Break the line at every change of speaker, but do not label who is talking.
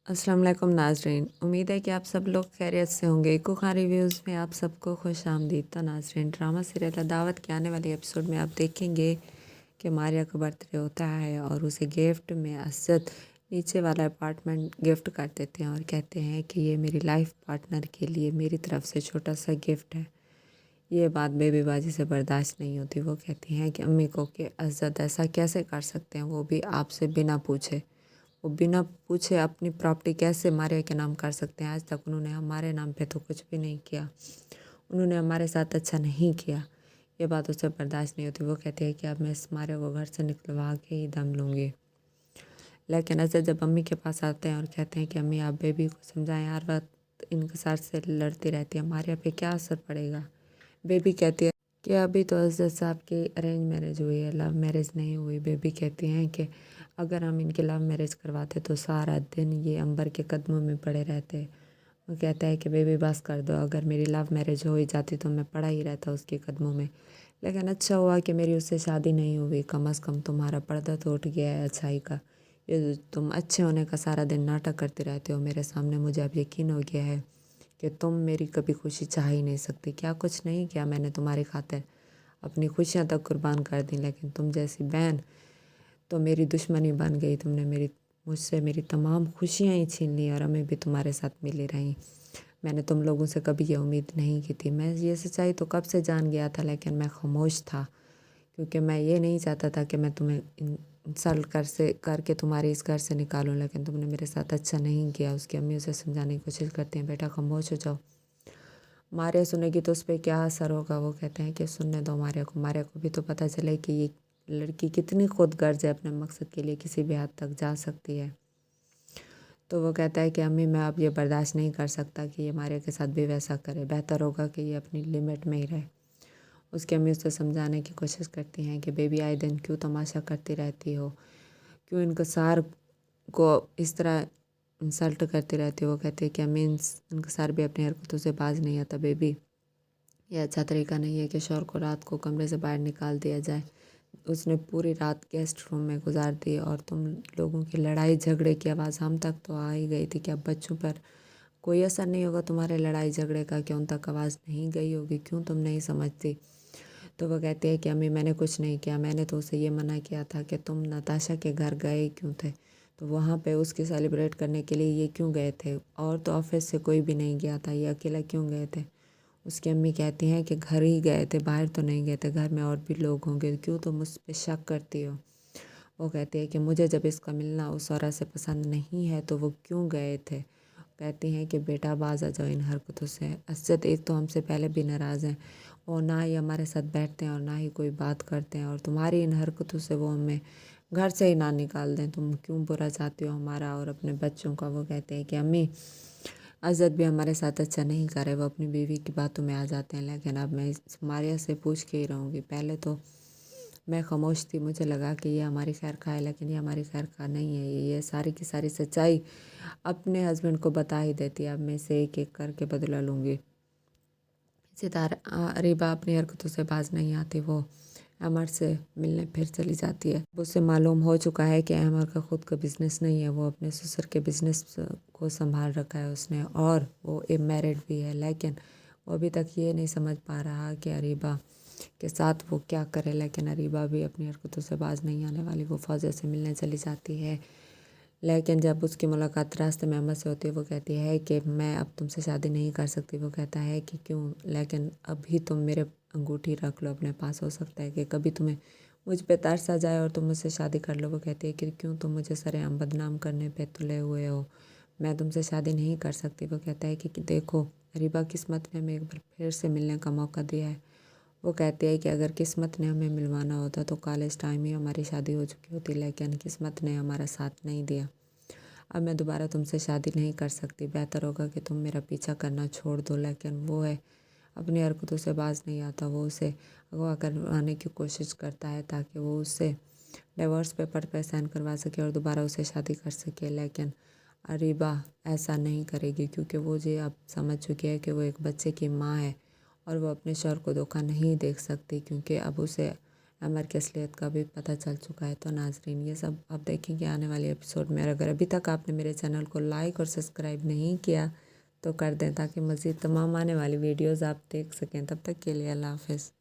अस्सलाम वालेकुम नाज़रीन। उम्मीद है कि आप सब लोग खैरियत से होंगे। इको खान रिव्यूज़ में आप सबको खुश आमदीद। तो नाज़रीन, ड्रामा सीरियल अदावत के आने वाले एपिसोड में आप देखेंगे कि मारिया का बर्थडे होता है और उसे गिफ्ट में असद नीचे वाला अपार्टमेंट गिफ्ट कर देते हैं और कहते हैं कि ये मेरी लाइफ पार्टनर के लिए मेरी तरफ से छोटा सा गिफ्ट है। ये बात बेबी बाजी से बर्दाश्त नहीं होती। वो कहती हैं कि अम्मी को कि असद ऐसा कैसे कर सकते हैं, वो भी आपसे बिना पूछे। वो बिना पूछे अपनी प्रॉपर्टी कैसे मारिया के नाम कर सकते हैं। आज तक उन्होंने हमारे नाम पे तो कुछ भी नहीं किया, उन्होंने हमारे साथ अच्छा नहीं किया। ये बात उसे बर्दाश्त नहीं होती। वो कहती है कि अब मैं इस मारिया को घर से निकलवा के ही दम लूँगी। लेकिन असद जब अम्मी के पास आते हैं और कहते हैं कि अम्मी आप बेबी को समझाएं, हर वक्त इनकसार से लड़ती रहती है, मारिया पे क्या असर पड़ेगा। बेबी कहती है कि अभी तो असद साहब की अरेंज मैरिज हुई है, लव मैरिज नहीं हुई। बेबी कहती हैं कि अगर हम इनकी लव मैरिज करवाते तो सारा दिन ये अंबर के कदमों में पड़े रहते। वो कहता है कि बेबी बस कर दो, अगर मेरी लव मैरिज हो ही जाती तो मैं पड़ा ही रहता उसके कदमों में। लेकिन अच्छा हुआ कि मेरी उससे शादी नहीं हुई, कम अज़ कम तुम्हारा पर्दा तो उठ गया है अच्छाई का। ये जो तुम अच्छे होने का सारा दिन नाटक करते रहते हो मेरे सामने, मुझे अब यकीन हो गया है कि तुम मेरी कभी खुशी चाह ही नहीं सकती। क्या कुछ नहीं किया मैंने तुम्हारी खातिर, अपनी खुशियाँ तक कुर्बान कर दी, लेकिन तुम जैसी बहन तो मेरी दुश्मनी बन गई। तुमने मुझसे मेरी तमाम खुशियाँ ही छीन ली और हमें भी तुम्हारे साथ मिली रही। मैंने तुम लोगों से कभी ये उम्मीद नहीं की थी। मैं ये सच्चाई तो कब से जान गया था, लेकिन मैं खामोश था क्योंकि मैं ये नहीं चाहता था कि मैं तुम्हें इंसल्ट करके तुम्हारे इस घर से निकालूं। लेकिन तुमने मेरे साथ अच्छा नहीं किया। उसकी अम्मी उसे समझाने की कोशिश करती हैं, बेटा खामोश हो जाओ, मारिया सुनेगी तो उस पर क्या असर होगा। वो कहते हैं कि सुनने दो मारिया को, मारिया को भी तो पता चले कि ये लड़की कितनी खुदगर्ज है, अपने मकसद के लिए किसी भी हद तक जा सकती है। तो वो कहता है कि अम्मी मैं अब ये बर्दाश्त नहीं कर सकता कि ये मारिया के साथ भी वैसा करे, बेहतर होगा कि ये अपनी लिमिट में ही रहे। उसकी अम्मी उसे समझाने की कोशिश करती हैं कि बेबी आए दिन क्यों तमाशा करती रहती हो, क्यों इनकसार को इस तरह इंसल्ट करती रहती हो। वो कहती है कि अम्मी इनकसार भी अपनी हरकतों से बाज नहीं आता बेबी। ये अच्छा तरीका नहीं है कि शौहर को रात को कमरे से बाहर निकाल दिया जाए। उसने पूरी रात गेस्ट रूम में गुजार दी और तुम लोगों की लड़ाई झगड़े की आवाज़ हम तक तो आ ही गई थी कि अब बच्चों पर कोई असर नहीं होगा तुम्हारे लड़ाई झगड़े का, कि उन तक आवाज़ नहीं गई होगी, क्यों तुम नहीं समझती। तो वो कहती है कि अम्मी मैंने कुछ नहीं किया, मैंने तो उसे ये मना किया था कि तुम नताशा के घर गए क्यों थे, तो वहाँ पे उसकी सेलिब्रेट करने के लिए ये क्यों गए थे, और तो ऑफिस से कोई भी नहीं गया था, ये अकेला क्यों गए थे। उसकी अम्मी कहती हैं कि घर ही गए थे, बाहर तो नहीं गए थे, घर में और भी लोग होंगे, क्यों तुम मुझ पे शक करती हो। वो कहती है कि मुझे जब इसका मिलना उस औरत से पसंद नहीं है तो वो क्यों गए थे। कहती हैं कि बेटा बाज आ जाओ इन हरकतों से। असद एक तो हमसे पहले भी नाराज़ हैं, और ना ही हमारे साथ बैठते हैं और ना ही कोई बात करते हैं, और तुम्हारी इन हरकतों से वो हमें घर से ही ना निकाल दें। तुम क्यों बुरा चाहती हो हमारा और अपने बच्चों का। वो कहते हैं कि अम्मी अज़द भी हमारे साथ अच्छा नहीं कर रहे, वो अपनी बीवी की बातों में आ जाते हैं, लेकिन अब मैं मारिया से पूछ के ही रहूँगी। पहले तो मैं खामोश थी, मुझे लगा कि ये हमारी खैर खा है, लेकिन ये हमारी खैर खा नहीं है। ये सारी की सारी सच्चाई अपने हस्बैंड को बता ही देती है। अब मैं इसे एक एक करके बदला लूँगी। सितारा रिबा अपनी हरकतों से बाज नहीं आती। वो अमर से मिलने फिर चली जाती है। उसे मालूम हो चुका है कि अमर का खुद का बिजनेस नहीं है, वो अपने ससुर के बिजनेस को संभाल रखा है उसने, और वो मैरिड भी है। लेकिन वो अभी तक ये नहीं समझ पा रहा कि अरीबा के साथ वो क्या करे। लेकिन अरीबा भी अपनी हरकतों से बाज नहीं आने वाली। वो फौजा से मिलने चली जाती है, लेकिन जब उसकी मुलाकात रास्ते में अम्मा से होती है, वो कहती है कि मैं अब तुमसे शादी नहीं कर सकती। वो कहता है कि क्यों, लेकिन अभी तुम मेरे अंगूठी रख लो अपने पास, हो सकता है कि कभी तुम्हें मुझ पे तरस आ जाए और तुम मुझसे शादी कर लो। वो कहती है कि क्यों, तुम मुझे सरेआम बदनाम करने पे तुले हुए हो, मैं तुमसे शादी नहीं कर सकती। वो कहता है कि देखो रीबा, किस्मत ने हमें एक बार फिर से मिलने का मौका दिया है। वो कहती है कि अगर किस्मत ने हमें मिलवाना होता तो कॉलेज टाइम ही हमारी शादी हो चुकी होती, लेकिन किस्मत ने हमारा साथ नहीं दिया। अब मैं दोबारा तुमसे शादी नहीं कर सकती, बेहतर होगा कि तुम मेरा पीछा करना छोड़ दो। लेकिन वो है अपनी हरकतों से बाज नहीं आता। वो उसे अगवा करवाने की कोशिश करता है ताकि वो उससे डिवोर्स पेपर पे साइन करवा सके और दोबारा उसे शादी कर सके। लेकिन अरीबा ऐसा नहीं करेगी, क्योंकि वो ये अब समझ चुकी है कि वो एक बच्चे की माँ है और वो अपने शौहर को धोखा नहीं देख सकती, क्योंकि अब उसे عمر کی اصلیت کا بھی پتہ چل چکا ہے۔ تو ناظرین یہ سب آپ دیکھیں گے آنے والے ایپیسوڈ میں، اور اگر ابھی تک آپ نے میرے چینل کو لائک اور سبسکرائب نہیں کیا تو کر دیں، تاکہ مزید تمام آنے والی ویڈیوز آپ دیکھ سکیں۔ تب تک کے لیے اللہ حافظ۔